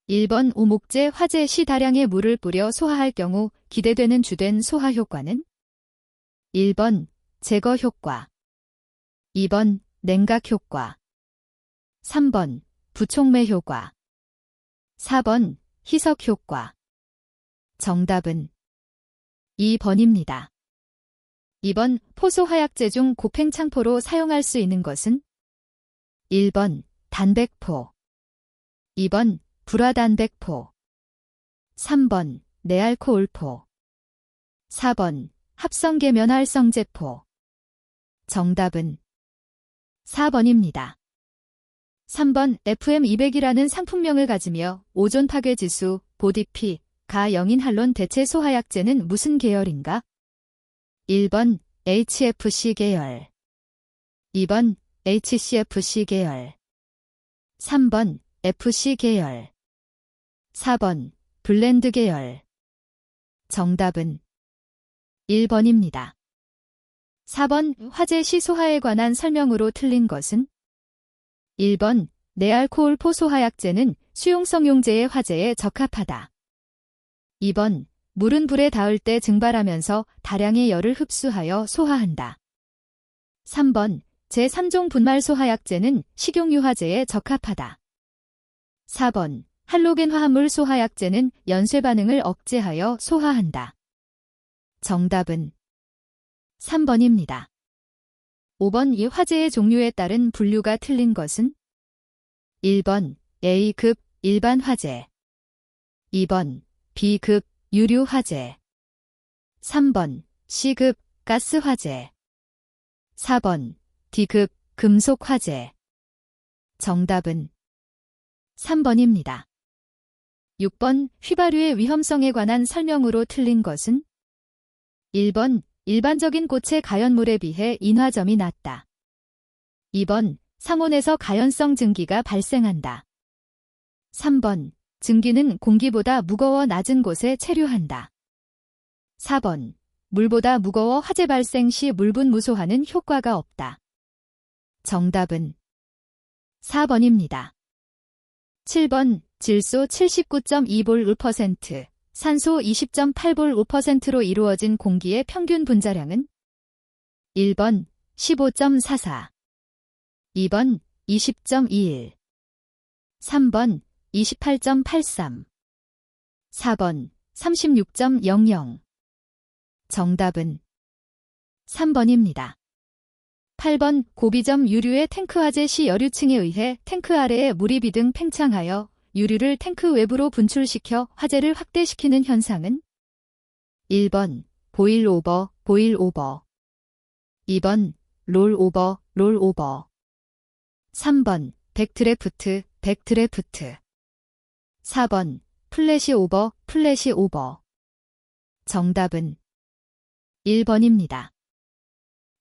1번 오목재 화재 시 다량의 물을 뿌려 소화할 경우 기대되는 주된 소화 효과는 1번 제거 효과, 2번 냉각 효과, 3번 부촉매 효과, 4번 희석 효과. 정답은 2번입니다. 2번 포소화약제 중 곱팽창포로 사용할 수 있는 것은 1번 단백포, 2번 불화단백포, 3번 내알코올포, 4번 합성계면활성제포. 정답은 4번입니다. 3번 FM200이라는 상품명을 가지며 오존 파괴 지수, 보디피, 가 영인할론 대체 소화약제는 무슨 계열인가? 1번 HFC 계열, 2번 HCFC 계열, 3번 FC 계열, 4번 블렌드 계열. 정답은 1번입니다. 4번 화재 시 소화에 관한 설명으로 틀린 것은 1번 내알코올 포소화약제는 수용성 용제의 화재에 적합하다. 2번 물은 불에 닿을 때 증발하면서 다량의 열을 흡수하여 소화한다. 3번 제3종 분말 소화약제는 식용유 화재에 적합하다. 4번 할로겐 화합물 소화약제는 연쇄 반응을 억제하여 소화한다. 정답은 3번입니다. 5번 이 화재의 종류에 따른 분류가 틀린 것은 1번 A급 일반 화재, 2번 B급 유류 화재, 3번 C급 가스 화재, 4번 D급 금속 화재. 정답은 3번입니다. 6번 휘발유의 위험성에 관한 설명으로 틀린 것은 1번 일반적인 꽃의 가연물에 비해 인화점이 낮다. 2번 상온에서 가연성 증기가 발생한다. 3번 증기는 공기보다 무거워 낮은 곳에 체류한다. 4번 물보다 무거워 화재 발생 시 물분무소하는 효과가 없다. 정답은 4번입니다. 7번 질소 79.2몰%, 산소 20.8몰%로 이루어진 공기의 평균 분자량은 1번 15.44, 2번 20.21, 3번 28.83, 4번 36.00. 정답은 3번입니다. 8번 고비점 유류의 탱크 화재 시 여류층에 의해 탱크 아래에 물이 비등 팽창하여 유류를 탱크 외부로 분출시켜 화재를 확대시키는 현상은 1번 보일오버, 2번 롤오버, 3번 백드래프트, 4번 플래시오버, 정답은 1번입니다.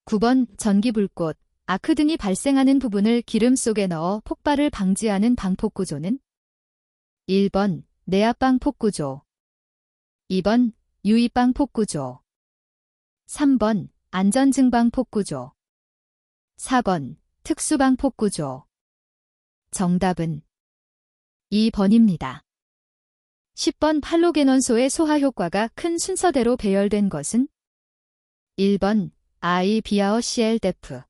9번 전기불꽃, 아크 등이 발생하는 부분을 기름 속에 넣어 폭발을 방지하는 방폭구조는 1번 내압방폭구조, 2번 유입방폭구조, 3번 안전증방폭구조, 4번 특수방폭구조. 정답은 2번입니다. 10번 할로겐원소의 소화효과가 큰 순서대로 배열된 것은 1번 아이 비아어 CL-데프,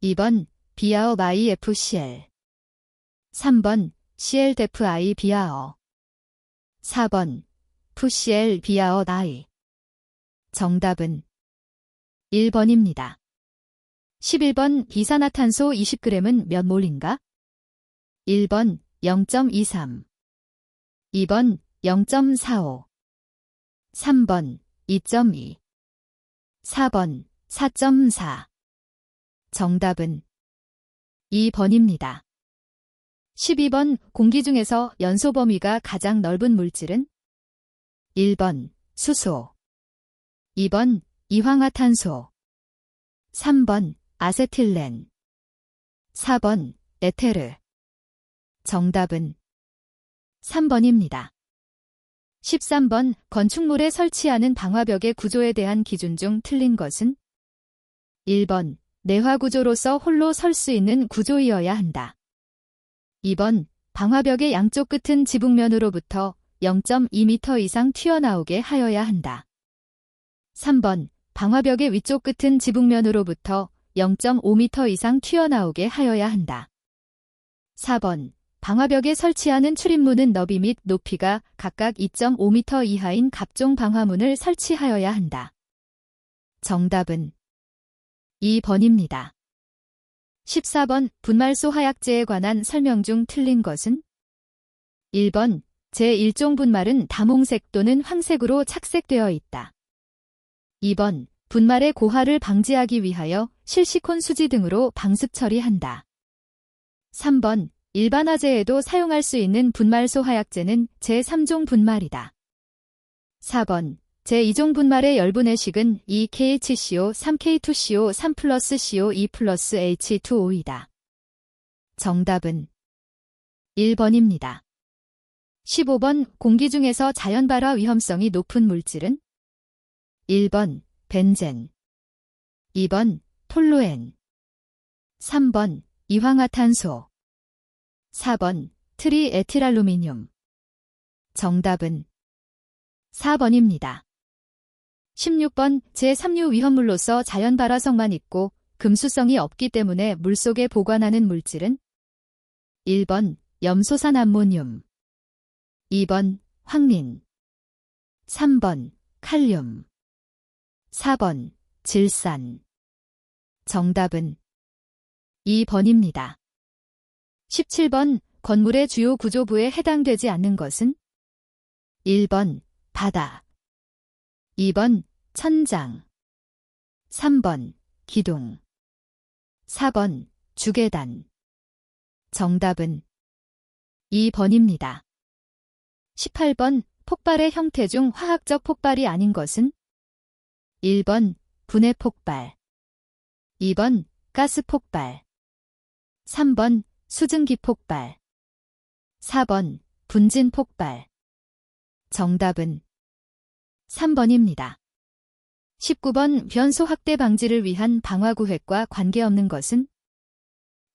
2번 비아어 마이 FCL, 3번 CL-데프 아이 비아어, 4번 FCL 비아어 나이. 정답은 1번입니다. 11번 이산화탄소 20g은 몇 몰인가? 1번 0.23, 2번 0.45, 3번 2.2, 4번 4.4. 정답은 2번입니다. 12번 공기 중에서 연소 범위가 가장 넓은 물질은 1번 수소, 2번 이황화탄소, 3번 아세틸렌, 4번 에테르. 정답은 3번입니다. 13번 건축물에 설치하는 방화벽의 구조에 대한 기준 중 틀린 것은 1번 내화 구조로서 홀로 설 수 있는 구조이어야 한다. 2번 방화벽의 양쪽 끝은 지붕면으로부터 0.2m 이상 튀어나오게 하여야 한다. 3번. 방화벽의 위쪽 끝은 지붕면으로부터 0.5m 이상 튀어나오게 하여야 한다. 4번. 방화벽에 설치하는 출입문은 너비 및 높이가 각각 2.5m 이하인 갑종 방화문을 설치하여야 한다. 정답은 2번입니다. 14번. 분말소 하약제에 관한 설명 중 틀린 것은? 1번. 제1종 분말은 다몽색 또는 황색으로 착색되어 있다. 2번. 분말의 고화를 방지하기 위하여 실시콘 수지 등으로 방습 처리한다. 3번. 일반 화재에도 사용할 수 있는 분말소 하약제는 제3종 분말이다. 4번. 제2종 분말의 열분해식은 2KHCO, 3K2CO, 3+CO, 2+H2O이다. 정답은 1번입니다. 15번. 공기 중에서 자연 발화 위험성이 높은 물질은? 1번. 벤젠. 2번. 톨루엔. 3번. 이황화탄소. 4번. 트리에틸알루미늄. 정답은 4번입니다. 16번. 제3류 위험물로서 자연 발화성만 있고 금수성이 없기 때문에 물속에 보관하는 물질은? 1번. 염소산 암모늄. 2번. 황린. 3번. 칼륨. 4번. 질산. 정답은 2번입니다. 17번. 건물의 주요 구조부에 해당되지 않는 것은? 1번. 바닥. 2번. 천장. 3번. 기둥. 4번. 주계단. 정답은 2번입니다. 18번. 폭발의 형태 중 화학적 폭발이 아닌 것은? 1번. 분해 폭발. 2번. 가스 폭발. 3번. 수증기 폭발. 4번. 분진 폭발. 정답은 3번입니다. 19번. 변소 확대 방지를 위한 방화구획과 관계없는 것은?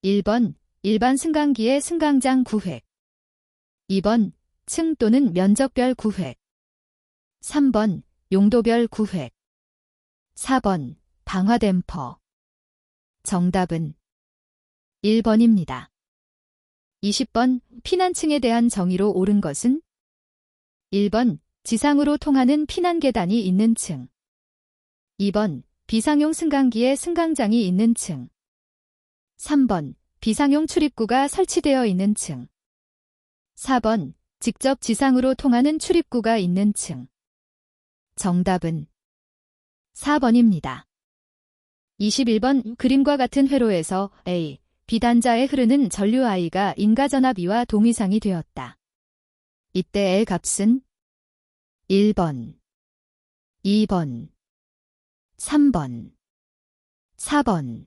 1번. 일반 승강기의 승강장 구획. 2번. 층 또는 면적별 구획. 3번. 용도별 구획. 4번. 방화댐퍼. 정답은 1번입니다. 20번. 피난층에 대한 정의로 옳은 것은? 1번. 지상으로 통하는 피난계단이 있는 층. 2번. 비상용 승강기에 승강장이 있는 층. 3번. 비상용 출입구가 설치되어 있는 층. 4번. 직접 지상으로 통하는 출입구가 있는 층. 정답은 4번입니다. 21번. 그림과 같은 회로에서 A, B단자에 흐르는 전류 I가 인가전압이와 동위상이 되었다. 이때 L 값은? 1번, 2번, 3번, 4번.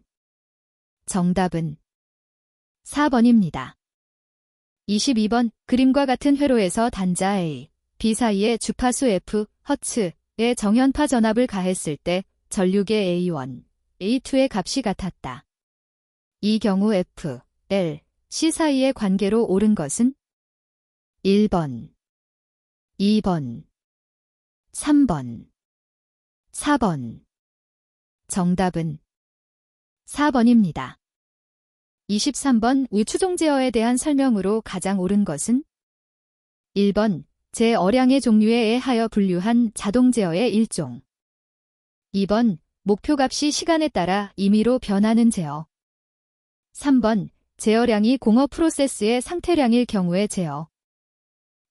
정답은 4번입니다. 22번. 그림과 같은 회로에서 단자 A, B 사이에 주파수 F, 허츠의 정연파 전압을 가했을 때 전류계 A1, A2의 값이 같았다. 이 경우 F, L, C 사이의 관계로 옳은 것은? 1번, 2번, 3번, 4번. 정답은 4번입니다. 23번. 우추종 제어에 대한 설명으로 가장 옳은 것은? 1번. 제어량의 종류에 의하여 분류한 자동 제어의 일종. 2번. 목표값이 시간에 따라 임의로 변하는 제어. 3번. 제어량이 공업 프로세스의 상태량일 경우의 제어.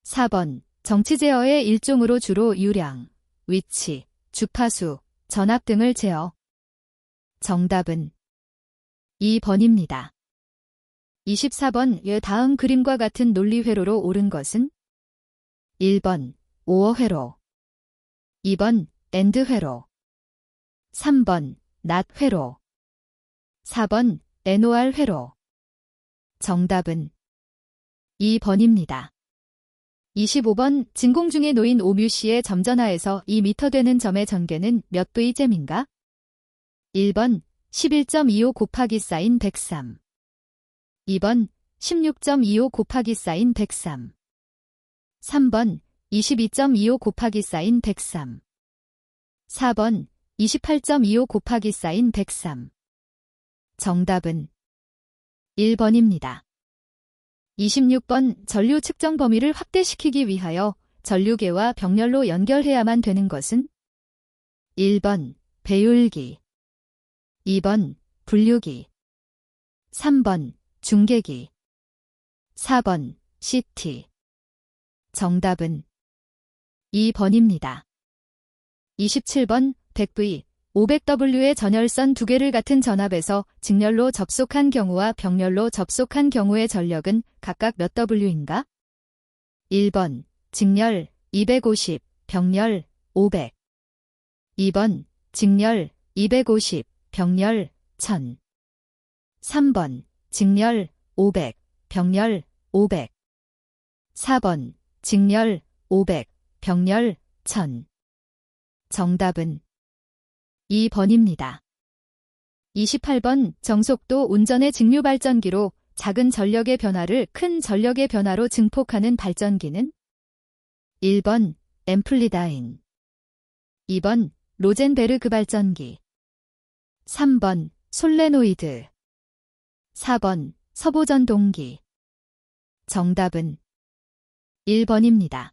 4번. 정치 제어의 일종으로 주로 유량, 위치, 주파수, 전압 등을 제어. 정답은 2번입니다. 24번. 다음 그림과 같은 논리 회로로 옳은 것은? 1번. 오어 회로. 2번. 엔드 회로. 3번. 낫 회로. 4번. NOR 회로. 정답은 2번입니다. 25번. 진공 중에 놓인 오뮤씨의 점전하에서 2m 되는 점의 전개는 몇 V잼인가? 1번. 11.25 곱하기 사인 103. 2번. 16.25 곱하기 사인 103. 3번 22.25 곱하기 사인 103. 4번 28.25 곱하기 사인 103. 정답은 1번입니다. 26번 전류 측정 범위를 확대시키기 위하여 전류계와 병렬로 연결해야만 되는 것은 1번 배율기, 2번 분류기, 3번 중계기, 4번 CT. 정답은 2번입니다. 27번 100V, 500W의 전열선 두 개를 같은 전압에서 직렬로 접속한 경우와 병렬로 접속한 경우의 전력은 각각 몇 W인가? 1번 직렬 250, 병렬 500. 2번 직렬 250, 병렬 1000. 3번 직렬 500, 병렬 500. 4번 직렬 500, 병렬 1000. 정답은 2번입니다. 28번 정속도 운전의 직류 발전기로 작은 전력의 변화를 큰 전력의 변화로 증폭하는 발전기는 1번 앰플리다인, 2번 로젠베르그 발전기, 3번 솔레노이드, 4번 서보전동기. 정답은 1번입니다.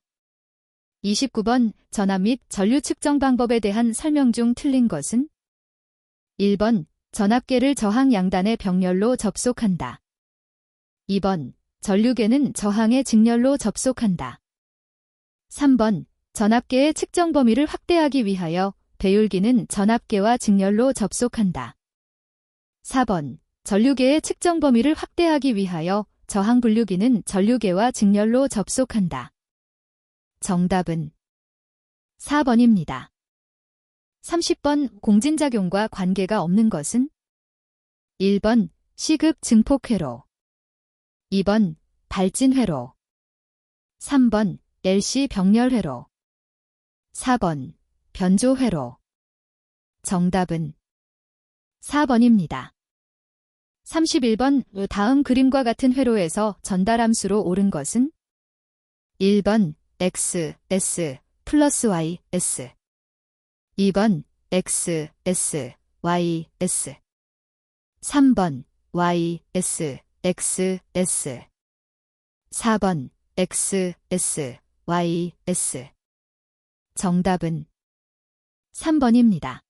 29번 전압 및 전류 측정 방법에 대한 설명 중 틀린 것은 1번 전압계를 저항 양단의 병렬로 접속한다. 2번 전류계는 저항의 직렬로 접속한다. 3번 전압계의 측정 범위를 확대하기 위하여 배율기는 전압계와 직렬로 접속한다. 4번 전류계의 측정 범위를 확대하기 위하여 저항 분류기는 전류계와 직렬로 접속한다. 정답은 4번입니다. 30번 공진작용과 관계가 없는 것은 1번 시급 증폭회로, 2번 발진회로, 3번 LC 병렬회로, 4번 변조회로. 정답은 4번입니다. 31번 다음 그림과 같은 회로에서 전달함수로 옳은 것은 1번 X, S, 플러스 Y, S, 2번 X, S, Y, S, 3번 Y, S, X, S, 4번 X, S, Y, S. 정답은 3번입니다.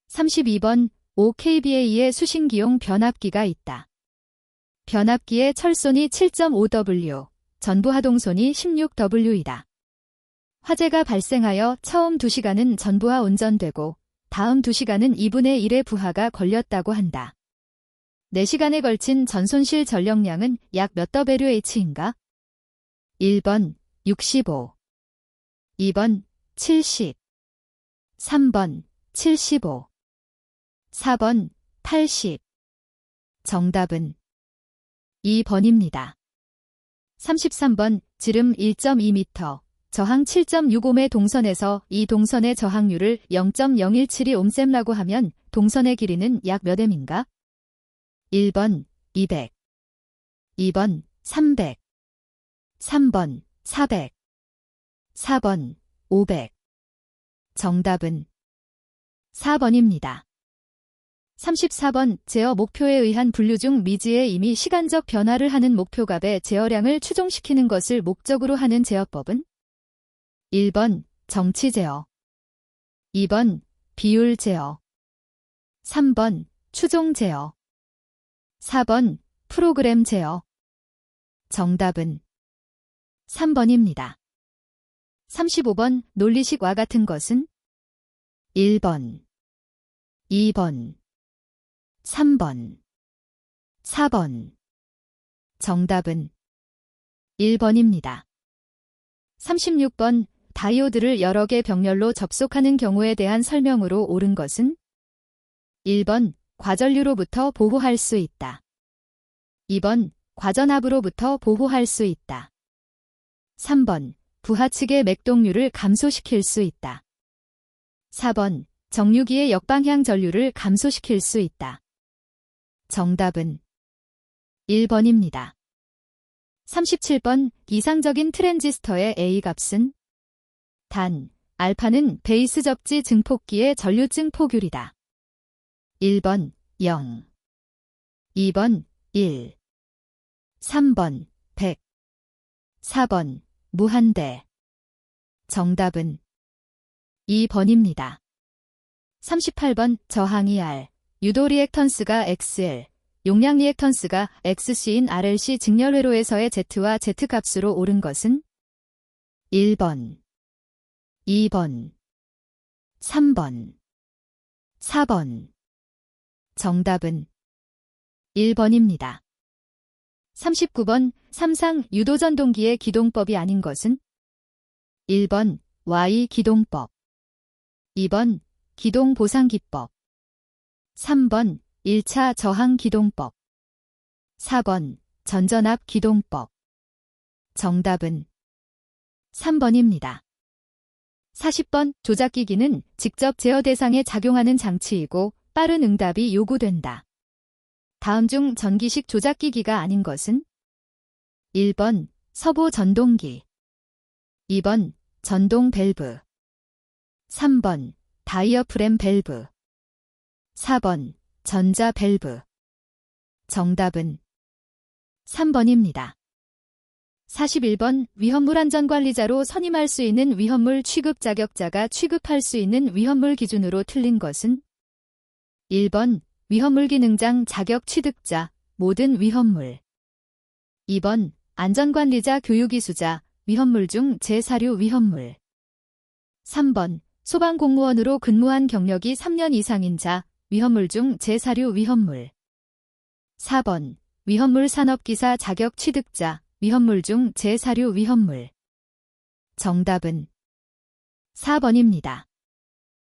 32번 5kVA의 수신기용 변압기가 있다. 변압기의 철손이 7.5W, 전부하동손이 16W이다. 화재가 발생하여 처음 2시간은 전부하 운전되고 다음 2시간은 2분의 1의 부하가 걸렸다고 한다. 4시간에 걸친 전손실 전력량은 약 몇 WH인가? 1번 65, 2번 70, 3번 75, 4번 80. 정답은 2번입니다. 33번 지름 1.2m, 저항 7.65의 동선에서 이 동선의 저항률을 0.017옴셈라고 하면 동선의 길이는 약 몇 m인가? 1번 200, 2번 300, 3번 400, 4번 500. 정답은 4번입니다. 34번 제어 목표에 의한 분류 중 미지에 이미 시간적 변화를 하는 목표값의 제어량을 추종시키는 것을 목적으로 하는 제어법은 1번 정치 제어, 2번 비율 제어, 3번 추종 제어, 4번 프로그램 제어. 정답은 3번입니다. 35번 논리식과 같은 것은 1번, 2번, 3번, 4번. 정답은 1번입니다. 36번 다이오드를 여러 개 병렬로 접속하는 경우에 대한 설명으로 옳은 것은 1번 과전류로부터 보호할 수 있다. 2번 과전압으로부터 보호할 수 있다. 3번 부하 측의 맥동률을 감소시킬 수 있다. 4번 정류기의 역방향 전류를 감소시킬 수 있다. 정답은 1번입니다. 37번 이상적인 트랜지스터의 A값은 단, 알파는 베이스 접지 증폭기의 전류증 포귤이다. 1번 0, 2번 1, 3번 100, 4번 무한대. 정답은 2번입니다. 38번 저항이 R, 유도 리액턴스가 XL, 용량 리액턴스가 XC인 RLC 직렬 회로에서의 Z와 Z값으로 옳은 것은 1번, 2번, 3번, 4번. 정답은 1번입니다. 39번 삼상 유도전동기의 기동법이 아닌 것은 1번 Y기동법, 2번 기동보상기법, 3번 1차 저항기동법, 4번 전전압기동법. 정답은 3번입니다. 40번 조작기기는 직접 제어 대상에 작용하는 장치이고 빠른 응답이 요구된다. 다음 중 전기식 조작기기가 아닌 것은 1번 서보 전동기, 2번 전동 밸브, 3번 다이어프램 밸브, 4번 전자 밸브. 정답은 3번입니다. 41번 위험물 안전관리자로 선임할 수 있는 위험물 취급 자격자가 취급할 수 있는 위험물 기준으로 틀린 것은 1번 위험물 기능장 자격 취득자, 모든 위험물. 2번 안전관리자 교육이수자, 위험물 중 제사류 위험물. 3번 소방공무원으로 근무한 경력이 3년 이상인 자, 위험물 중 제사류 위험물. 4번 위험물 산업기사 자격 취득자, 위험물 중 제사류 위험물. 정답은 4번입니다.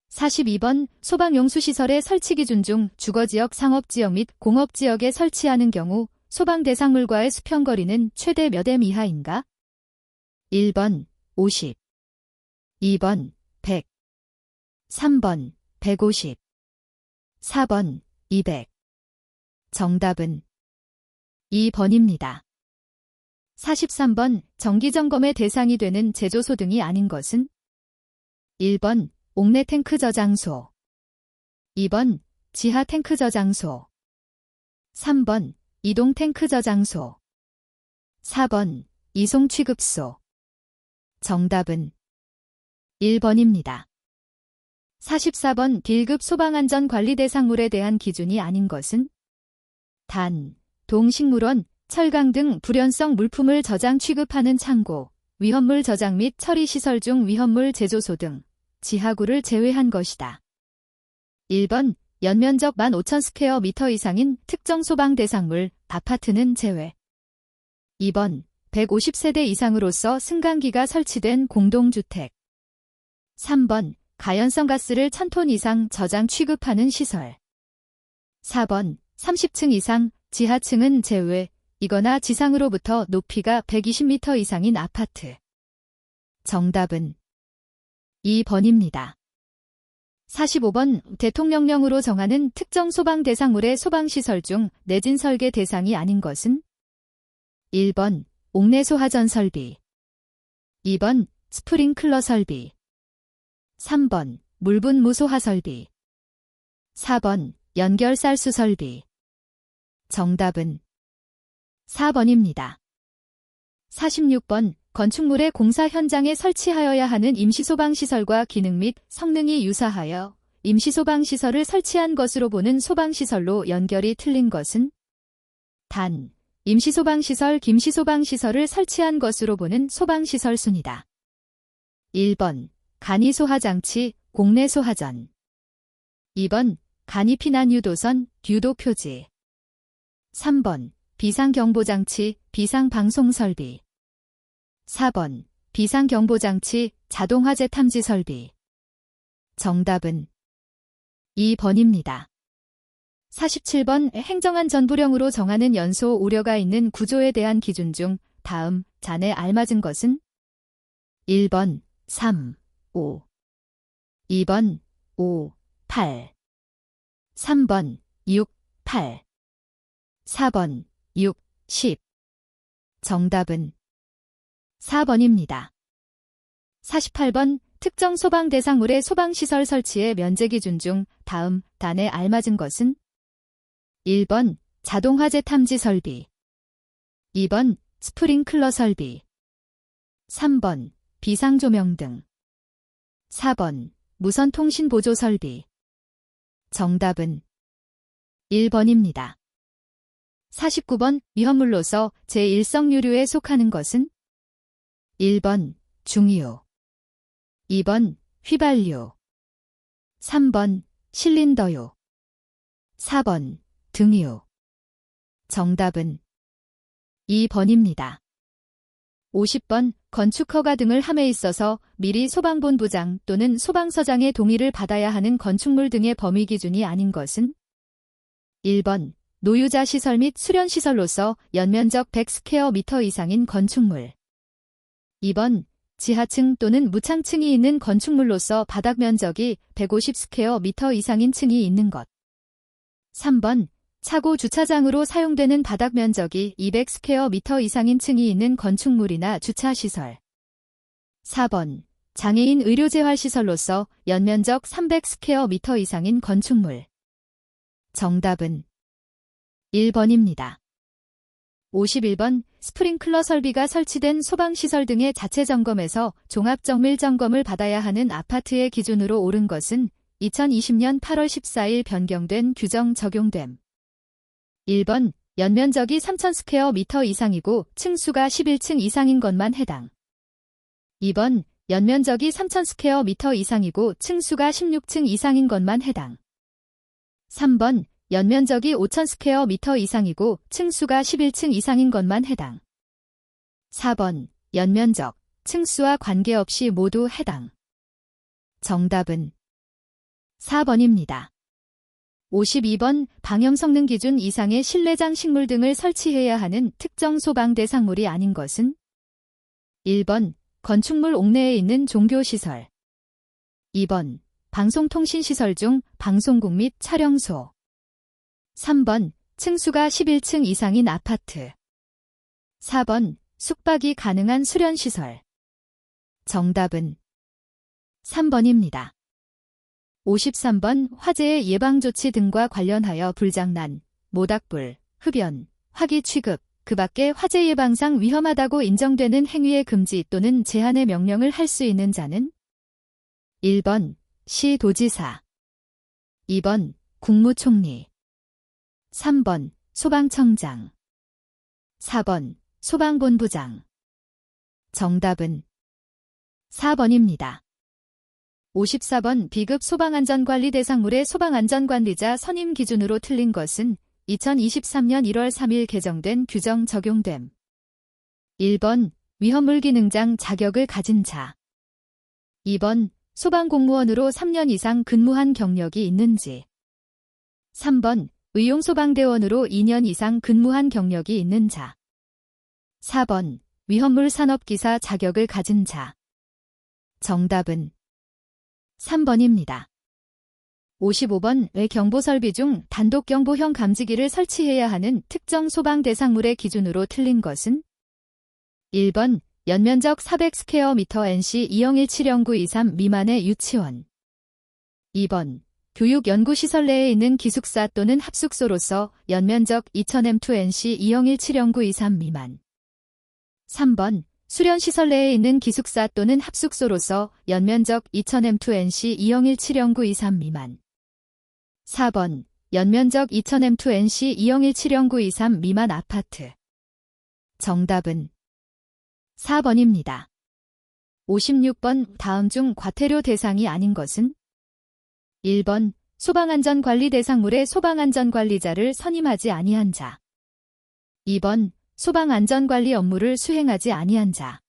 42번 소방용수시설의 설치 기준 중 주거지역, 상업지역 및 공업지역에 설치하는 경우 소방 대상물과의 수평거리는 최대 몇 m 이하인가? 1번 50, 2번 100, 3번 150, 4번 200. 정답은 2번입니다. 43번 정기점검의 대상이 되는 제조소 등이 아닌 것은 1번 옥내 탱크 저장소, 2번 지하 탱크 저장소, 3번 이동 탱크 저장소, 4번 이송 취급소. 정답은 1번입니다. 44번 B급 소방안전관리 대상물에 대한 기준이 아닌 것은 단, 동식물원, 철강 등 불연성 물품을 저장 취급하는 창고, 위험물 저장 및 처리 시설 중 위험물 제조소 등 지하구를 제외한 것이다. 1번 연면적 15,000스퀘어미터 이상인 특정 소방 대상물, 아파트는 제외. 2번 150세대 이상으로서 승강기가 설치된 공동주택. 3번 가연성 가스를 1000톤 이상 저장 취급하는 시설. 4번 30층 이상, 지하층은 제외, 이거나 지상으로부터 높이가 120m 이상인 아파트. 정답은 2번입니다. 45번 대통령령으로 정하는 특정 소방 대상물의 소방시설 중 내진 설계 대상이 아닌 것은 1번 옥내 소하전 설비, 2번 스프링클러 설비, 3번 물분 무소화 설비, 4번 연결 쌀수 설비. 정답은 4번입니다. 46번 건축물의 공사 현장에 설치하여야 하는 임시소방시설과 기능 및 성능이 유사하여 임시소방시설을 설치한 것으로 보는 소방시설로 연결이 틀린 것은 단, 임시소방시설, 김시소방시설을 설치한 것으로 보는 소방시설 순이다. 1번 간이소화장치, 공내소하전. 2번 간이피난유도선, 유도표지. 3번 비상경보장치, 비상방송설비. 4번 비상경보장치, 자동화재 탐지 설비. 정답은 2번입니다. 47번 행정안전부령으로 정하는 연소 우려가 있는 구조에 대한 기준 중 다음 잔에 알맞은 것은 1번 3, 5, 2번 5, 8, 3번 6, 8, 4번 6, 10. 정답은 4번입니다. 48번 특정 소방 대상물의 소방시설 설치의 면제 기준 중 다음 단에 알맞은 것은 1번 자동화재 탐지 설비 2번 스프링클러 설비 3번 비상조명 등 4번 무선 통신 보조 설비 정답은 1번입니다. 49번 위험물로서 제1성유류에 속하는 것은 1번 중유 2번 휘발유 3번 실린더유 4번 등유 정답은 2번입니다. 50번 건축허가 등을 함에 있어서 미리 소방본부장 또는 소방서장의 동의를 받아야 하는 건축물 등의 범위 기준이 아닌 것은 1번 노유자 시설 및 수련시설로서 연면적 100스퀘어미터 이상인 건축물 2번 지하층 또는 무창층이 있는 건축물로서 바닥 면적이 150스퀘어미터 이상인 층이 있는 것 3번 차고 주차장으로 사용되는 바닥 면적이 200스퀘어미터 이상인 층이 있는 건축물이나 주차시설 4번 장애인 의료재활시설로서 연면적 300스퀘어미터 이상인 건축물 정답은 1번입니다. 51번 스프링클러 설비가 설치된 소방시설 등의 자체 점검에서 종합정밀 점검을 받아야 하는 아파트의 기준으로 옳은 것은 2020년 8월 14일 변경된 규정 적용됨. 1번 연면적이 3000스퀘어미터 이상이고 층수가 11층 이상인 것만 해당. 2번 연면적이 3000스퀘어미터 이상이고 층수가 16층 이상인 것만 해당. 3번 연면적이 5000스퀘어미터 이상이고 층수가 11층 이상인 것만 해당. 4번 연면적, 층수와 관계없이 모두 해당. 정답은 4번입니다. 52번 방염 성능 기준 이상의 실내장 식물 등을 설치해야 하는 특정 소방 대상물이 아닌 것은 1번 건축물 옥내에 있는 종교시설 2번 방송통신시설 중 방송국 및 촬영소 3번 층수가 11층 이상인 아파트 4번 숙박이 가능한 수련시설 정답은 3번입니다. 53번 화재의 예방조치 등과 관련하여 불장난, 모닥불, 흡연, 화기 취급, 그 밖에 화재 예방상 위험하다고 인정되는 행위의 금지 또는 제한의 명령을 할 수 있는 자는 1번 시도지사 2번 국무총리 3번 소방청장 4번 소방본부장 정답은 4번입니다. 54번 비급 소방안전관리 대상물의 소방안전관리자 선임 기준으로 틀린 것은 2023년 1월 3일 개정된 규정 적용됨. 1번 위험물 기능장 자격을 가진 자 2번 소방공무원으로 3년 이상 근무한 경력이 있는지 3번 의용소방대원으로 2년 이상 근무한 경력이 있는 자 4번 위험물 산업기사 자격을 가진 자 정답은 3번입니다. 55번 외 경보설비 중 단독경보형 감지기를 설치해야 하는 특정 소방 대상물의 기준으로 틀린 것은 1번 연면적 400스퀘어미터 NC 20170923 미만의 유치원 2번 교육연구시설 내에 있는 기숙사 또는 합숙소로서 연면적 2000M2 NC 20170923 미만 3번 수련시설 내에 있는 기숙사 또는 합숙소로서 연면적 2000M2 NC 20170923 미만 4번 연면적 2000M2 NC 20170923 미만 아파트 정답은 4번입니다. 56번 다음 중 과태료 대상이 아닌 것은 1번 소방안전관리 대상물의 소방안전관리자를 선임하지 아니한 자 2번 소방안전관리 업무를 수행하지 아니한 자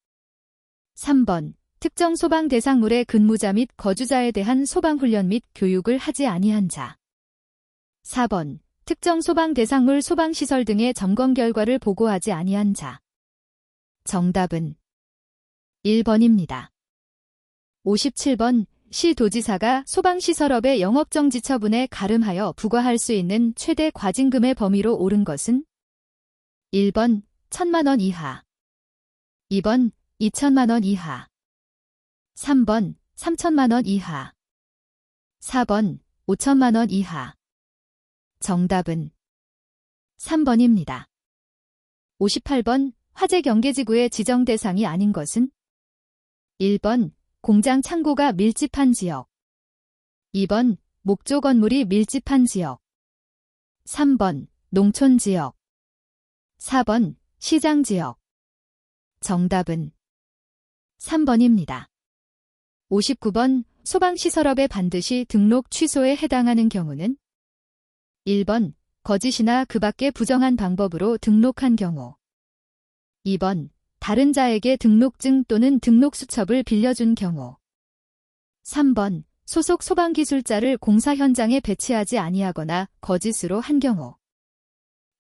3번 특정 소방 대상물의 근무자 및 거주자에 대한 소방훈련 및 교육을 하지 아니한 자 4번 특정 소방 대상물 소방시설 등의 점검 결과를 보고하지 아니한 자 정답은 1번입니다. 57번 시도지사가 소방시설업의 영업정지 처분에 가름하여 부과할 수 있는 최대 과징금의 범위로 옳은 것은 1번 1,000만 원 이하. 2번 2천만 원 이하. 3번 3천만 원 이하. 4번 5천만 원 이하. 정답은 3번입니다. 58번 화재 경계지구의 지정 대상이 아닌 것은 1번 공장 창고가 밀집한 지역. 2번 목조 건물이 밀집한 지역. 3번 농촌 지역. 4번 시장 지역. 정답은 3번입니다. 59번 소방시설업에 반드시 등록 취소에 해당하는 경우는 1번 거짓이나 그 밖의 부정한 방법으로 등록한 경우. 2번 다른 자에게 등록증 또는 등록수첩을 빌려준 경우. 3번 소속 소방기술자를 공사 현장에 배치하지 아니하거나 거짓으로 한 경우.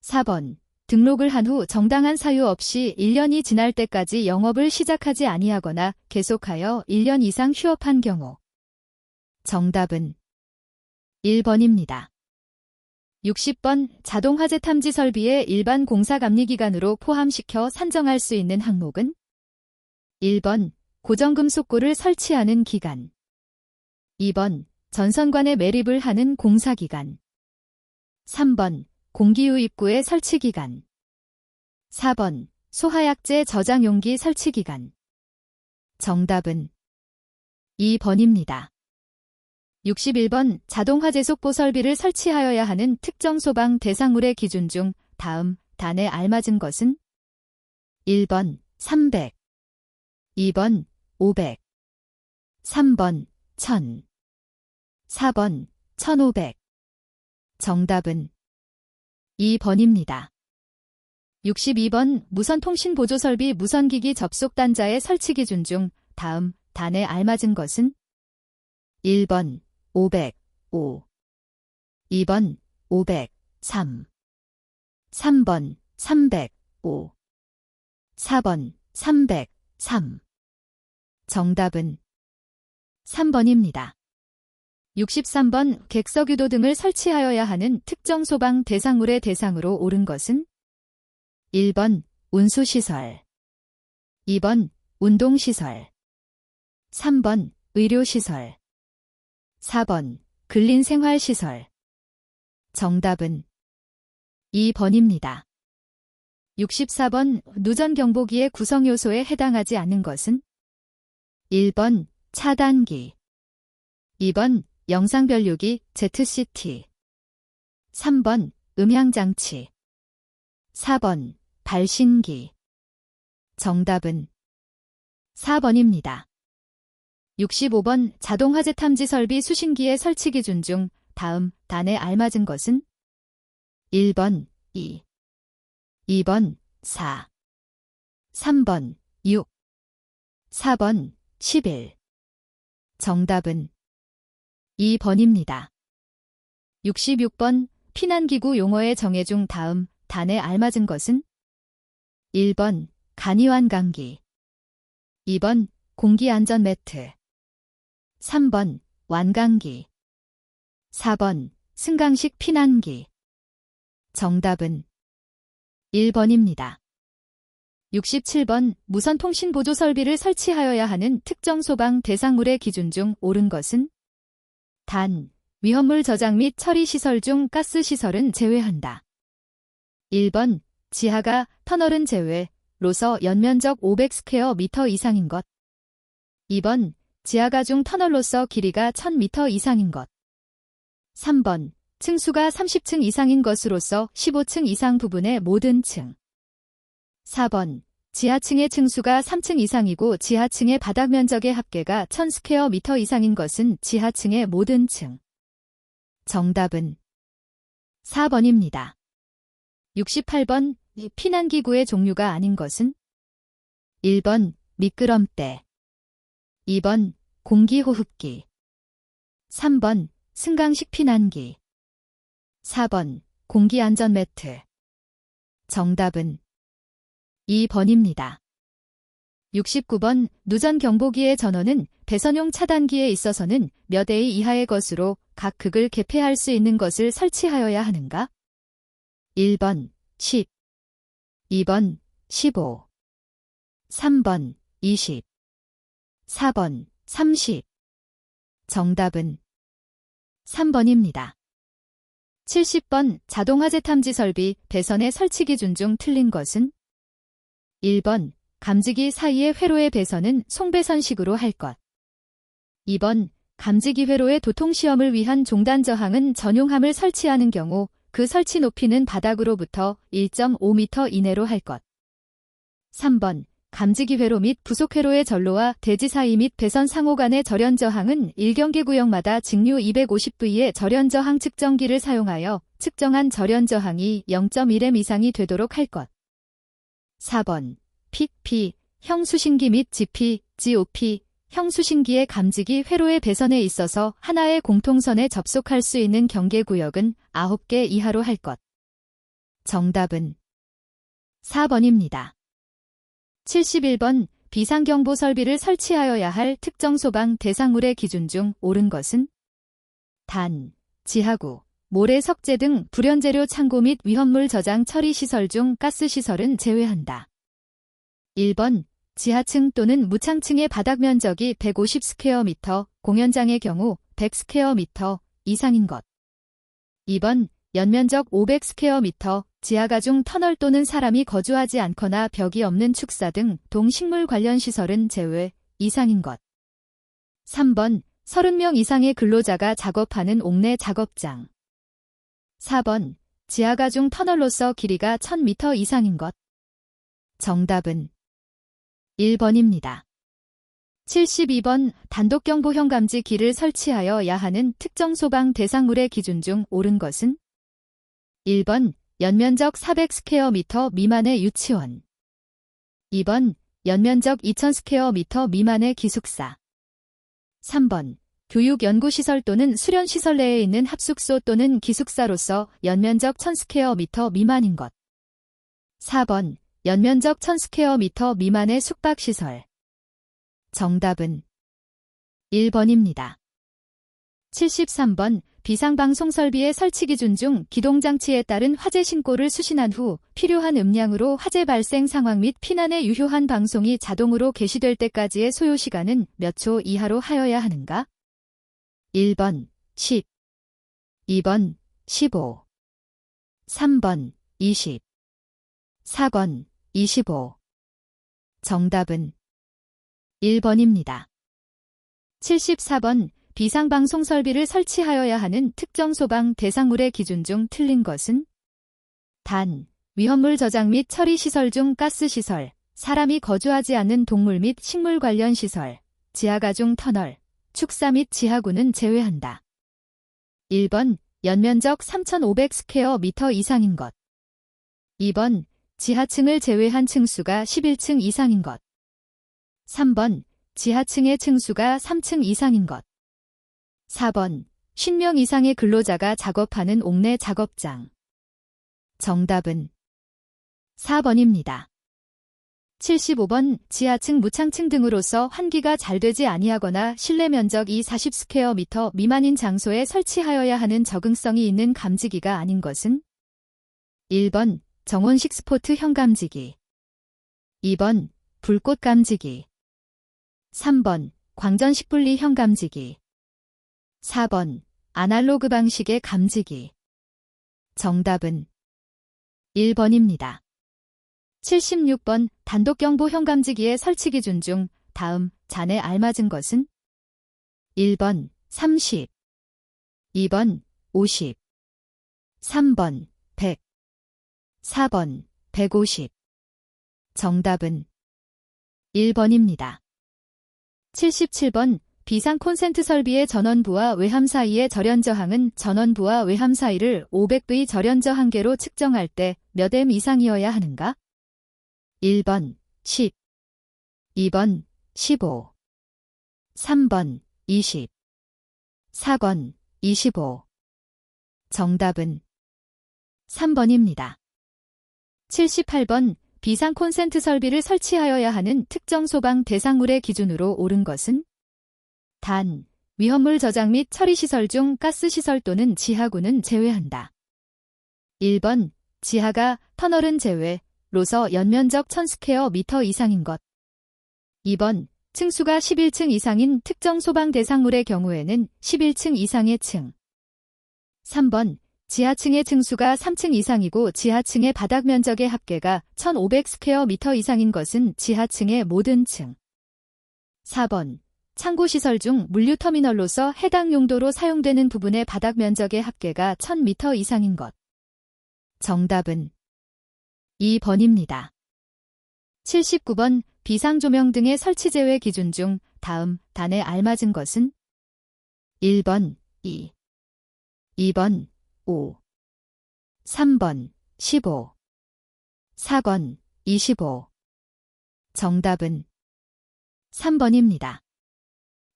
4번 등록을 한 후 정당한 사유 없이 1년이 지날 때까지 영업을 시작하지 아니하거나 계속하여 1년 이상 휴업한 경우. 정답은 1번입니다. 60번 자동화재 탐지 설비의 일반 공사 감리 기간으로 포함시켜 산정할 수 있는 항목은 1번 고정금속고를 설치하는 기간. 2번 전선관에 매립을 하는 공사 기간. 3번 공기유입구의 설치 기간. 4번 소하약제 저장 용기 설치 기간. 정답은 2번입니다. 61번 자동화재 속보 설비를 설치하여야 하는 특정 소방 대상물의 기준 중 다음 단에 알맞은 것은 1번 300, 2번 500, 3번 1000, 4번 1500. 정답은 2번입니다. 62번 무선통신보조설비 무선기기 접속단자의 설치 기준 중 다음 단에 알맞은 것은 1번 505, 2번 503, 3번 305, 4번 303. 정답은 3번입니다. 63번 객석유도 등을 설치하여야 하는 특정 소방 대상물의 대상으로 옳은 것은 1번 운수시설, 2번 운동시설, 3번 의료시설, 4번 근린생활시설. 정답은 2번입니다. 64번 누전경보기의 구성요소에 해당하지 않는 것은 1번 차단기, 2번 영상변류기 ZCT, 3번 음향장치, 4번 발신기. 정답은 4번입니다. 65번 자동화재 탐지 설비 수신기의 설치 기준 중 다음 단에 알맞은 것은 1번 2, 2번 4, 3번 6, 4번 11. 정답은 2번입니다. 66번 피난기구 용어의 정의 중 다음 단에 알맞은 것은 1번 간이완강기, 2번 공기안전매트, 3번 완강기, 4번 승강식 피난기. 정답은 1번입니다. 67번 무선통신보조 설비를 설치하여야 하는 특정 소방 대상물의 기준 중 옳은 것은 단, 위험물 저장 및 처리 시설 중 가스 시설은 제외한다. 1번 지하가 터널은 제외, 로서 연면적 500스퀘어미터 이상인 것. 2번 지하가 중 터널로서 길이가 1000m 이상인 것. 3번 층수가 30층 이상인 것으로서 15층 이상 부분의 모든 층. 4번 지하층의 층수가 3층 이상이고 지하층의 바닥 면적의 합계가 1000스퀘어미터 이상인 것은 지하층의 모든 층. 정답은 4번입니다. 68번 피난기구의 종류가 아닌 것은 1번 미끄럼대, 2번 공기호흡기, 3번 승강식 피난기, 4번 공기안전매트. 정답은 2번입니다. 69번 누전경보기의 전원은 배선용 차단기에 있어서는 몇 A 이하의 것으로 각 극을 개폐할 수 있는 것을 설치하여야 하는가? 1번 10, 2번 15, 3번 20, 4번 30. 정답은 3번입니다. 70번 자동화재 탐지 설비 배선의 설치 기준 중 틀린 것은? 1번 감지기 사이의 회로의 배선은 송배선식으로 할 것. 2번 감지기 회로의 도통시험을 위한 종단 저항은 전용함을 설치하는 경우 그 설치 높이는 바닥으로부터 1.5m 이내로 할 것. 3번 감지기 회로 및 부속 회로의 전로와 대지 사이 및 배선 상호 간의 절연 저항은 1경계 구역마다 직류 250V의 절연 저항 측정기를 사용하여 측정한 절연 저항이 0.1m 이상이 되도록 할 것. 4번 PP, 형 수신기 및 GP, GOP, 형 수신기의 감지기 회로의 배선에 있어서 하나의 공통선에 접속할 수 있는 경계 구역은 9개 이하로 할 것. 정답은 4번입니다. 71번 비상경보 설비를 설치하여야 할 특정 소방 대상물의 기준 중 옳은 것은? 단, 지하구, 모래 석재 등 불연재료 창고 및 위험물 저장 처리 시설 중 가스 시설은 제외한다. 1번 지하층 또는 무창층의 바닥 면적이 150스퀘어미터, 공연장의 경우 100스퀘어미터 이상인 것. 2번 연면적 500스퀘어미터, 지하가중 터널 또는 사람이 거주하지 않거나 벽이 없는 축사 등 동식물 관련 시설은 제외 이상인 것. 3번 30명 이상의 근로자가 작업하는 옥내 작업장. 4번 지하가중 터널로서 길이가 1000m 이상인 것. 정답은 1번입니다. 72번 단독경보형 감지기를 설치하여야 하는 특정 소방 대상물의 기준 중 옳은 것은? 1번 연면적 400스퀘어미터 미만의 유치원. 2번 연면적 2000스퀘어미터 미만의 기숙사. 3번 교육연구시설 또는 수련시설 내에 있는 합숙소 또는 기숙사로서 연면적 1000스퀘어미터 미만인 것. 4번 연면적 1000스퀘어미터 미만의 숙박시설. 정답은 1번입니다. 73번 비상방송 설비의 설치 기준 중 기동장치에 따른 화재 신고를 수신한 후 필요한 음량으로 화재 발생 상황 및 피난에 유효한 방송이 자동으로 개시될 때까지의 소요시간은 몇 초 이하로 하여야 하는가? 1번 10, 2번 15, 3번 20, 4번 25. 정답은 1번입니다. 74번 비상방송 설비를 설치하여야 하는 특정 소방 대상물의 기준 중 틀린 것은? 단, 위험물 저장 및 처리 시설 중 가스 시설, 사람이 거주하지 않는 동물 및 식물 관련 시설, 지하가중 터널, 축사 및 지하구는 제외한다. 1번 연면적 3500스퀘어미터 이상인 것. 2번 지하층을 제외한 층수가 11층 이상인 것. 3번 지하층의 층수가 3층 이상인 것. 4번 50명 이상의 근로자가 작업하는 옥내 작업장. 정답은 4번입니다. 75번 지하층 무창층 등으로서 환기가 잘 되지 아니하거나 실내 면적이 40스퀘어미터 미만인 장소에 설치하여야 하는 적응성이 있는 감지기가 아닌 것은? 1번 정원식 스포트형 감지기. 2번 불꽃 감지기. 3번 광전식 분리형 감지기. 4번 아날로그 방식의 감지기. 정답은 1번입니다. 76번 단독경보형 감지기의 설치 기준 중 다음 잔에 알맞은 것은? 1번 30, 2번 50, 3번 100, 4번 150. 정답은 1번입니다. 77번 비상 콘센트 설비의 전원부와 외함 사이의 절연 저항은 전원부와 외함 사이를 500V 절연 저항계로 측정할 때 몇 M 이상이어야 하는가? 1번 10, 2번 15, 3번 20, 4번 25. 정답은 3번입니다. 78번 비상 콘센트 설비를 설치하여야 하는 특정 소방 대상물의 기준으로 옳은 것은? 단, 위험물 저장 및 처리 시설 중 가스 시설 또는 지하구는 제외한다. 1번 지하가 터널은 제외, 로서 연면적 1000스퀘어미터 이상인 것. 2번, 층수가 11층 이상인 특정 소방 대상물의 경우에는 11층 이상의 층. 3번, 지하층의 층수가 3층 이상이고 지하층의 바닥 면적의 합계가 1500스퀘어미터 이상인 것은 지하층의 모든 층. 4번, 창고시설 중 물류터미널로서 해당 용도로 사용되는 부분의 바닥 면적의 합계가 1000m 이상인 것. 정답은 2번입니다. 79번, 비상조명 등의 설치 제외 기준 중 다음 단에 알맞은 것은 1번 2, 2번 5, 3번 15, 4번 25. 정답은 3번입니다.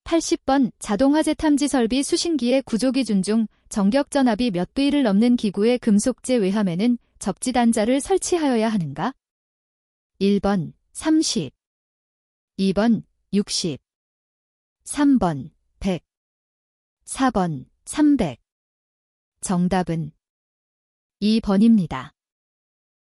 80번, 자동화재 탐지 설비 수신기의 구조 기준 중 정격 전압이 몇 V를 넘는 기구의 금속재 외함에는 접지 단자를 설치하여야 하는가? 1번 30, 2번 60, 3번 100, 4번 300. 정답은 2번입니다.